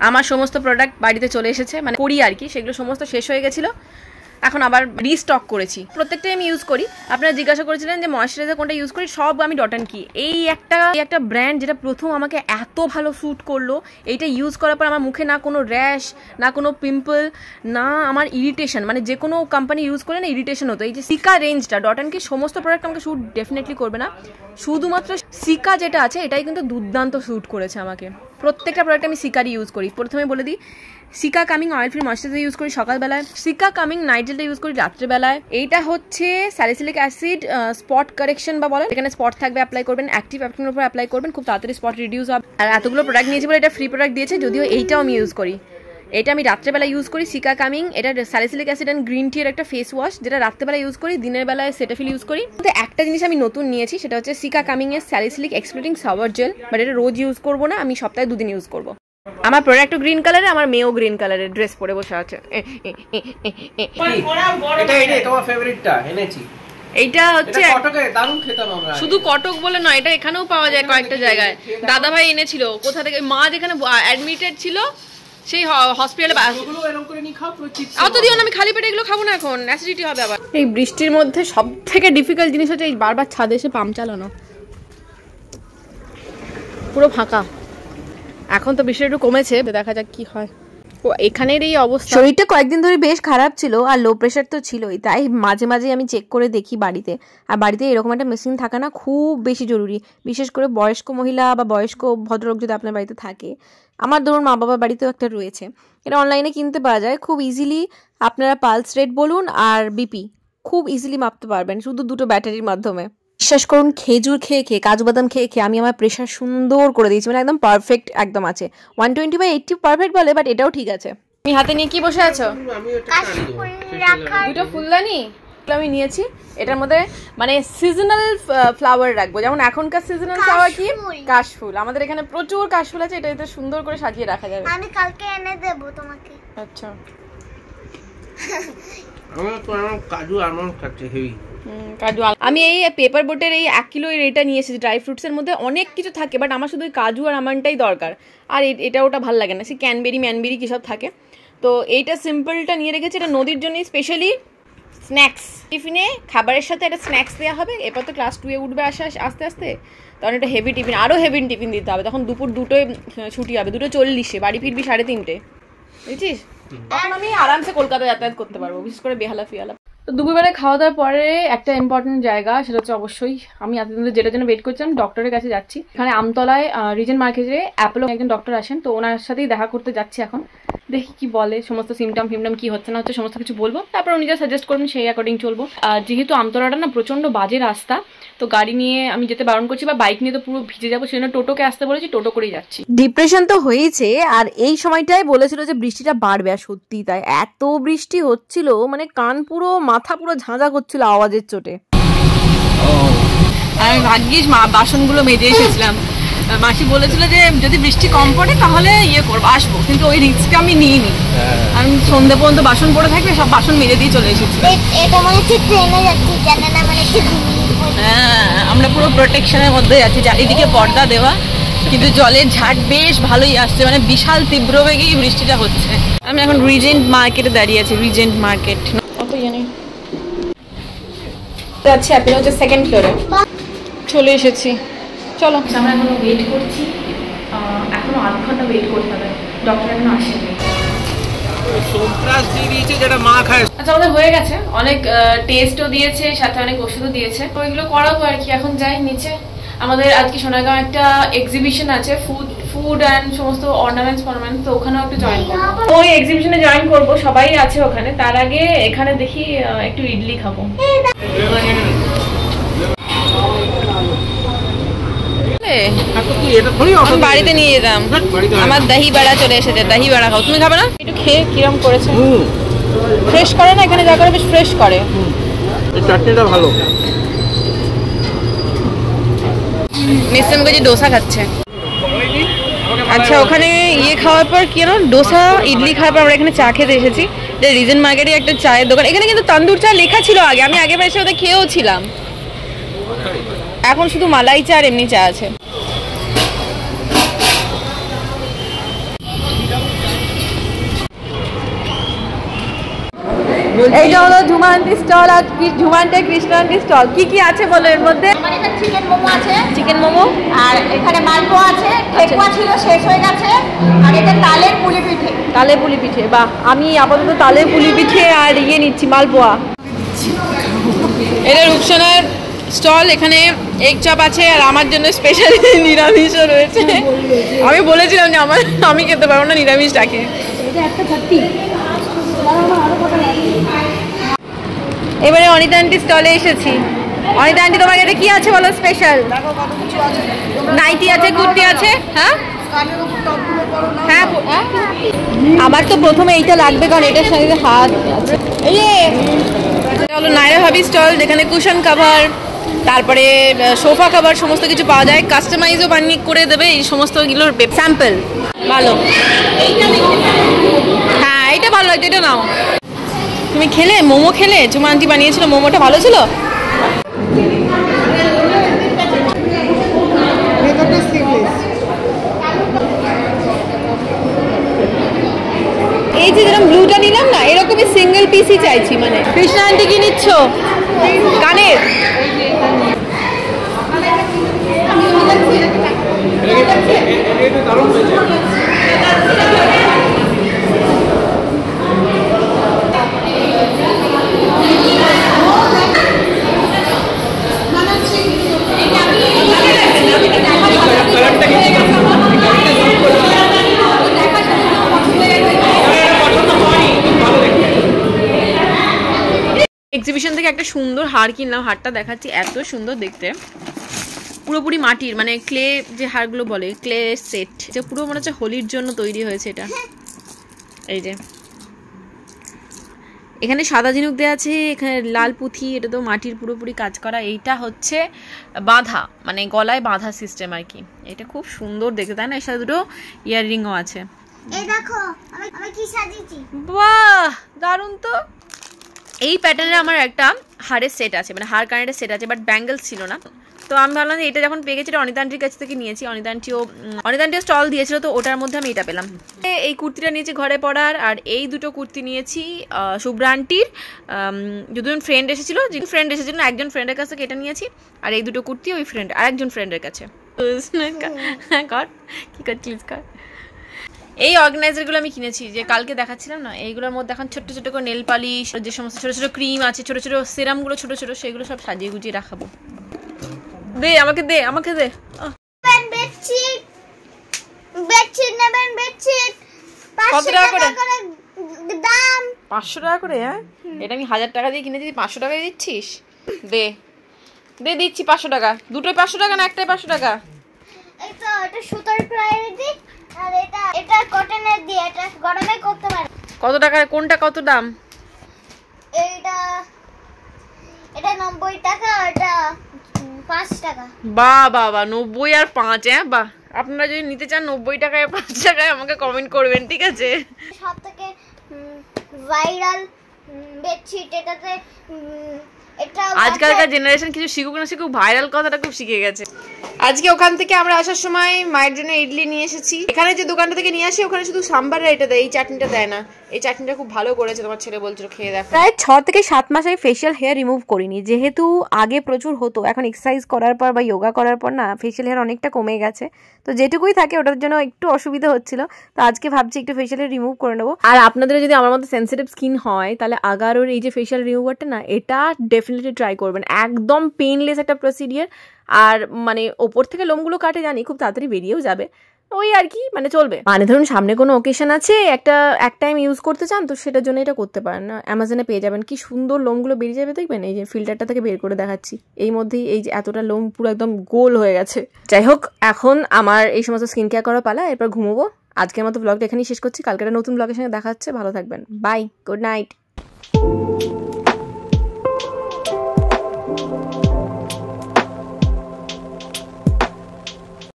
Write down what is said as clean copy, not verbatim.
আমার সমস্ত প্রোডাক্ট বাড়িতে চলে এসেছে, মানে করি আর কি, সেগুলো সমস্ত শেষ হয়ে গেছিলো, এখন আবার রিস্টক করেছি। প্রত্যেকটাই আমি ইউজ করি। আপনারা জিজ্ঞাসা করেছিলেন যে ময়েশ্চারাইজার কোনটা ইউজ করি, সব আমি ডট অ্যান্ড কি। এই একটা ব্র্যান্ড যেটা প্রথম আমাকে এত ভালো স্যুট করলো। এইটা ইউজ করার পর আমার মুখে না কোনো র্যাশ, না কোনো পিম্পল, না আমার ইরিটেশন, মানে যে কোনো কোম্পানি ইউজ করে না ইরিটেশন হতো। এই যে সিকা রেঞ্জটা, ডট অ্যান্ড কি সমস্ত প্রোডাক্ট আমাকে স্যুট ডেফিনেটলি করবে না, শুধুমাত্র সিকা যেটা আছে এটাই কিন্তু দুর্দান্ত স্যুট করেছে আমাকে। প্রত্যেকটা প্রোডাক্ট আমি সিকারই ইউজ করি। প্রথমে বলে দিই, seeker coming oil free moisturiser use করি সকালবেলায়, সিকা কামিং নাইট জেলটা ইউজ করি রাত্রেবেলায়। এইটা হচ্ছে স্যালিসিলিক অ্যাসিড স্পট কারেকশন বা বলেন, এখানে স্পট থাকবে অ্যাপ্লাই করবেন, অ্যাক্টিভ অ্যাপ্লিকের উপর অ্যাপ্লাই করবেন, খুব তাড়াতাড়ি স্পট রিডিউস হবে। আর এতগুলো প্রোডাক্ট নিয়েছি বলে এটা ফ্রি প্রোডাক্ট দিয়েছে, যদিও এইটাও আমি ইউজ করি। এটা আমি রাত্রেবেলা ইউজ করি সিকা কামিং। এটা salicylic acid and green tea এর একটা ফেস ওয়াশ, যেটা রাত্রেবেলা ইউজ করি, দিনের বেলায় সেটাফিল ইউজ করি। তো একটা জিনিস আমি নতুন নিয়েছি, সেটা হচ্ছে সিকা কামিং এর salicylic exploding shower gel, but এটা রোজ ইউজ করবো না, আমি সপ্তাহে 2 দিন ইউজ করবো। আমার প্রোডাক্টও গ্রিন কালারে, আমার মেয়েও গ্রিন কালারের ড্রেস পরে বসে আছে। এইটা হচ্ছে শুধু কটক বলে নয়, এটা এখানেও পাওয়া যায় কয়েকটা জায়গায়। দাদা ভাই এনেছিল কোথা থেকে, মা যেখানে অ্যাডমিটেড ছিল সেই হসপিটালে। অত দিও না, আমি খালি পেটে এগুলো খাবো না, এখন অ্যাসিডিটি হবে আবার। এই বৃষ্টির মধ্যে সব থেকে ডিফিকাল্ট জিনিস হচ্ছে এই বারবার ছাদে এসে পাম্প চালানো। পুরো ফাঁকা। এখন তো বৃষ্টি একটু কমেছে, দেখা যাক কি হয়। ও এখানের এই অবস্থা, শরীরটা কয়েকদিন ধরে বেশ খারাপ ছিল, আর লো প্রেশার তো ছিলই, তাই মাঝে মাঝে আমি চেক করে দেখি বাড়িতে। আর বাড়িতে এরকম একটা মেশিন থাকা না খুব বেশি জরুরি, বিশেষ করে বয়স্ক মহিলা বা বয়স্ক ভদ্রলোক যদি আপনার বাড়িতে থাকে। আমার ধরুন মা বাবার বাড়িতেও একটা রয়েছে, এটা অনলাইনে কিনতে পাওয়া যায় খুব ইজিলি। আপনারা পালস রেট বলুন আর বিপি খুব ইজিলি মাপতে পারবেন শুধু 2টো ব্যাটারির মাধ্যমে। বিশ্বাস করুন, খেজুর খেয়ে খেয়ে, কাজু বাদাম খেয়ে খেয়ে আমি আমার প্রেশার সুন্দর করে দিয়েছি, মানে একদম পারফেক্ট একদম আছে। 120/80 পারফেক্ট বলে, বাট এটাও ঠিক আছে। তুমি হাতে নিয়ে কি বসে আছো? 2টো ফুলদানি আমি নিয়েছি, এটার মধ্যে মানে সিজনাল ফ্লাওয়ার রাখবো। যেমন এখনকার সিজনাল ফ্লাওয়ার কি কাশফুল, আমাদের এখানে প্রচুর কাশফুল আছে, এটা এতে সুন্দর করে সাজিয়ে রাখা যাবে। আমি কালকে এনে দেব তোমাকে। আচ্ছা, আমার কাজু আলমন্ড খাচ্ছে হেভি। কাজু, আমি এই পেপার বোটের এই 1 কিলো এটা নিয়ে এসেছি। ড্রাই ফ্রুটসের মধ্যে অনেক কিছু থাকে, বাট আমার শুধু ওই কাজু আর আমন্ডটাই দরকার, আর এটা ওটা ভালো লাগে না, সে ক্যানবেরি ম্যানবেরি কী সব থাকে। তো এইটা সিম্পলটা নিয়ে রেখেছি, এটা নদীর জন্যই স্পেশালি। স্ন্যাক্স টিফিনে খাবারের সাথে একটা স্ন্যাক্স দেওয়া হবে। এরপর তো ক্লাস 2 উঠবে আস্তে আস্তে, তখন একটা হেভি টিফিন, আরও হেভি টিফিন দিতে হবে। তখন দুপুর 2টোয় ছুটি হবে, 2:40, বাড়ি ফিরবি 3:30, বুঝছিস? তখন আমি আরামসে কলকাতা যাতায়াত করতে পারবো, বিশেষ করে বেহালা ফিয়ালা। তো দুপুরবেলায় খাওয়া দাওয়ার পরে একটা ইম্পর্টেন্ট জায়গা, সেটা হচ্ছে অবশ্যই আমি এতদিন যেটার জন্য ওয়েট করছিলাম, ডক্টরের কাছে যাচ্ছি। এখানে আমতলায় রিজেন্ট মার্কেটে অ্যাপোলো একজন ডক্টর আসেন, তো ওনার সাথেই দেখা করতে যাচ্ছি। এখন দেখি কি বলে, সমস্ত সিমটম কি হচ্ছে না হচ্ছে সমস্ত কিছু বলবো, তারপর উনি যা সাজেস্ট করবেন সেই অ্যাকর্ডিং চলবো। যেহেতু আমতলাটা না প্রচণ্ড বাজে রাস্তা, তো গাড়ি নিয়ে আমি যেতে বারণ করছি, বা বাইক নিয়ে তো পুরো ভিজে যাবো, সেই জন্য টোটোকে আসতে বলেছি, টোটো করেই যাচ্ছি। ডিপ্রেশন তো হয়েছে, আর এই সময়টাই বলেছিল যে বৃষ্টিটা বাড়বে, আর সত্যি তাই, এত বৃষ্টি হচ্ছিল, মানে কান পুরো মাথা পুরো ঝাঁঝা করছিল আওয়াজের চোটে। আমি ভাগ্যিস বাসনগুলো মেজে এসেছিলাম। মাসি বলেছিল যে যদি বৃষ্টি কম পড়ে তাহলে করবো, আসবো, কিন্তু ওই রিস্কটা আমি নিইনি। আমি সন্ধ্যে পর্যন্ত বাসন পড়ে থাকবে, সব বাসন মেজে দিয়ে চলে এসেছি। হ্যাঁ, আমরা পুরো প্রোটেকশনের মধ্যে যাচ্ছি, চারিদিকে পর্দা দেওয়া, কিন্তু জলের ঝাট বেশ ভালোই আসছে, মানে বিশাল তীব্র বেগেই বৃষ্টিটা হচ্ছে। আমি এখন রিজেন্ট মার্কেটে দাঁড়িয়ে আছি, রিজেন্ট মার্কেট অত জানি যাচ্ছি। অ্যাপেলো হচ্ছে 2nd ফ্লোরে, চলে এসেছি। চলো, আমরা এখনো ওয়েট করছি, এখনো আধ ঘন্টা ওয়েট করতে হবে, ডক্টর এখনো আসেনি। আচ্ছা, আমাদের হয়ে গেছে, অনেক টেস্টও দিয়েছে, সাথে অনেক ওষুধও দিয়েছে, তো এগুলো করাবো আর কি। এখন যাই নিচে, আমাদের আজকে সোনারগাঁও একটা এক্সিবিশন আছে, ফুড অ্যান্ড সমস্ত অর্নামেন্টস, তো ওখানেও একটু জয়েন করবো। ওই এক্সিবিশনে জয়েন করবো, সবাই আছে ওখানে। তার আগে এখানে দেখি একটু ইডলি খাবো। বাড়িতে নিয়ে যেতাম, আমার দহি বড়া চলে এসেছে, দহি বড়া খাও। তুমি খাবে না? একটু খেয়ে কিরম করেছে, ফ্রেশ করে না, এখানে যা করে বেশ ফ্রেশ করে। চাটনিটা ভালো। নিশ্চয় আমি ডোসা খাচ্ছে। আচ্ছা, ওখানে খাওয়ার পর কি ডোসা ইডলি খাওয়ার পর আমরা এখানে চা খেতে এসেছি, যে রিজেন্ট মার্কেটে একটা চায়ের দোকান। এখানে কিন্তু তন্দুর চা লেখা ছিল আগে, আমি আগের বার এসে ওদের খেয়েও ছিলাম। এখন শুধু মালাই চা আর এমনি চা আছে। এইটা হলো ঝুমান্তি স্টল আর ঝুমান্তে কৃষ্ণান্তি স্টল। কি কি আছে বলো এর মধ্যে? আমার এখানে চিকেন মোমো আছে, চিকেন মোমো, আর এখানে মালপোয়া আছে, ঠেকুয়া ছিল শেষ হয়ে গেছে, আর এটা তালের পুলি পিঠে। তালের পুলি পিঠে, বাহ। আমি আপাতত তালের পুলি পিঠে আর নিচ্ছি মালপোয়া। এটা রূপসানার স্টল, এখানে এগ চপ আছে আর আমার জন্য স্পেশাল নিরামিষও রয়েছে। আমি বলেছিলাম যে আমি খেতে পারবো না, নিরামিষ ডাকে। এবারে অনিতা আন্টি স্টলে এসেছি। অনিতা আন্টি তোমার কাছে কি আছে বলো স্পেশাল? নাইটি আছে, কুর্তি আছে। হ্যাঁ হ্যাঁ, আমার তো প্রথমে এইটা লাগবে কারণ এটার সঙ্গে হাত আছে। এই যে হলো নাইরা ভাবি স্টল, যেখানে কুশন কাভার, তারপরে সোফা কাভার সমস্ত কিছু পাওয়া যায়। কাস্টমাইজও বানিয়ে করে দেবে এই সমস্তগুলোর স্যাম্পল। ভালো, হ্যাঁ এইটা ভালো লাগছে, এটা নাও। তুমি খেলে মোমো খেলে? ঝুমা আন্টি বানিয়েছিল, মোমোটা ভালো ছিল। এই যে যেরকম ব্লুটা নিলাম না, এরকমই সিঙ্গেল পিসই চাইছি। মানে কৃষ্ণা আন্টি কি নিচ্ছ? কানের এক্সিবিশন থেকে একটা সুন্দর হার কিনলাম। হারটা দেখাচ্ছি, এত সুন্দর দেখতে, পুরোপুরি মাটির, মানে ক্লে যে হারগুলো বলে, ক্লে সেট, যে পুরো মনে হচ্ছে হোলির জন্য তৈরি হয়েছে এটা। এই যে এখানে সাদা ঝিনুক দেওয়া আছে, এখানে লাল পুঁথি, এটা তো মাটির পুরোপুরি কাজ করা। এইটা হচ্ছে বাঁধা, মানে গলায় বাঁধা সিস্টেম আর কি। এটা খুব সুন্দর দেখতে, তাই না? এর সাথে দুটো ইয়াররিংও আছে। এই দেখো আমি কি সাজিয়েছি। বাহ, দারুণ তো। এই প্যাটার্নের আমার একটা হারের সেট আছে, মানে হার কানেরের সেট আছে, বাট ব্যাঙ্গেলস ছিল না। তো আমি ভাবলাম যে এটা যখন পেয়ে গেছি, অনিতা আন্টির কাছ থেকে নিয়েছি। অনিতা আন্টিও স্টল দিয়েছিল, তো ওটার মধ্যে আমি এটা পেলাম। এই কুর্তিটা নিয়েছি ঘরে পরার, আর এই দুটো কুর্তি নিয়েছি শুভ্রা আন্টির। দুজন ফ্রেন্ড এসেছিল, না, একজন ফ্রেন্ডের কাছ থেকে এটা নিয়েছি। আর এই দুটো কুর্তি ওই ফ্রেন্ড, আর একজন ফ্রেন্ডের কাছে। কর কি করছিস, কর। এই অর্গানাইজারগুলো আমি কিনেছি, যে কালকে দেখাচ্ছিলাম না, এইগুলোর মধ্যে এখন ছোট্ট ছোট করে নেল পালিশ, যে সমস্ত ছোট ছোট ক্রিম আছে, ছোট ছোট সিরামগুলো ছোট ছোট, সেগুলো সব সাজিয়ে গুজিয়ে রাখাবো। দে আমাকে, দে আমাকে, দে। বেডশিট নেবেন, বেডশিট কত টাকা করে দাম? 500 টাকা করে। হ্যাঁ, এটা আমি 1000 টাকা দিয়ে কিনেছি, 500 টাকায় দিচ্ছিস? দে দে, দিচ্ছি 500 টাকা। দুটোই 500 টাকা না একটাই 500 টাকা? এটা সুতার প্রায় দি, আর এটা কটনের দি, এটা গরমে করতে পারে। কত টাকা? কোনটা কত দাম? এটা 90 টাকা, এটা 5 টাকা। বাহ বাহ বাহ, 90 আর 5। হ্যাঁ বাহ, আপনারা যদি নিতে চান 90 টাকায় 5 টাকায় আমাকে কমেন্ট করবেন, ঠিক আছে? সবথেকে ভাইরাল বেডশিট এটাতে। এটা আজকালকার জেনারেশন কিছু শিখুক না শিখুক, ভাইরাল কথাটা খুব শিখে গেছে। আজকে ওখান থেকে আমরা আসার সময় মায়ের জন্য ইডলি নিয়ে এসেছি। এখানে যে দোকানটা থেকে নিয়ে আসি, ওখানে শুধু সাম্বারের এটা দেয়, এই চাটনিটা দেয় না। এই চাটনিটা খুব ভালো করেছে, তোমার ছেলে বলছিল খেয়ে দেখো। প্রায় 6 থেকে 7 মাস আমি ফেশিয়াল হেয়ার রিমুভ করিনি, যেহেতু আগে প্রচুর হতো। এখন এক্সারসাইজ করার পর বা যোগা করার পর না, ফেশিয়াল হেয়ার অনেকটা কমে গেছে। তো যেটুকুই থাকে ওটার জন্য একটু অসুবিধা হচ্ছিল। তো আজকে ভাবছি একটু ফেশিয়াল হেয়ার রিমুভ করে নেবো। আর আপনাদের যদি আমার মতো সেন্সিটিভ স্কিন হয়, তাহলে আগারোর এই যে ফেশিয়াল রিমুভারটা না, এটা ডেফিনেটলি ট্রাই করবেন। একদম পেইনলেস একটা প্রসিডিয়ার, আর মানে ওপর থেকে লোমগুলো কাটে জানি, খুব তাড়াতাড়ি বেরিয়েও যাবে। ওই আর কি, মানে চলবে। মানে ধরুন সামনে কোনো ওকেশন আছে, এক টাইম ইউজ করতে চান, তো সেটার জন্য এটা করতে পারেন না। অ্যামাজনে পেয়ে যাবেন, কি সুন্দর লোমগুলো বেরিয়ে যাবে দেখবেন। এই যে ফিল্টারটা থেকে বের করে দেখাচ্ছি, এই মধ্যেই এই যে এতটা লোম পুরো একদম গোল হয়ে গেছে। যাই হোক, এখন আমার এই সমস্ত স্কিন কেয়ার করার পালা, এরপর ঘুমোবো। আজকের মতো ব্লগটা এখানেই শেষ করছি। কালকে একটা নতুন ব্লগের সঙ্গে দেখা হচ্ছে। ভালো থাকবেন, বাই, গুড নাইট।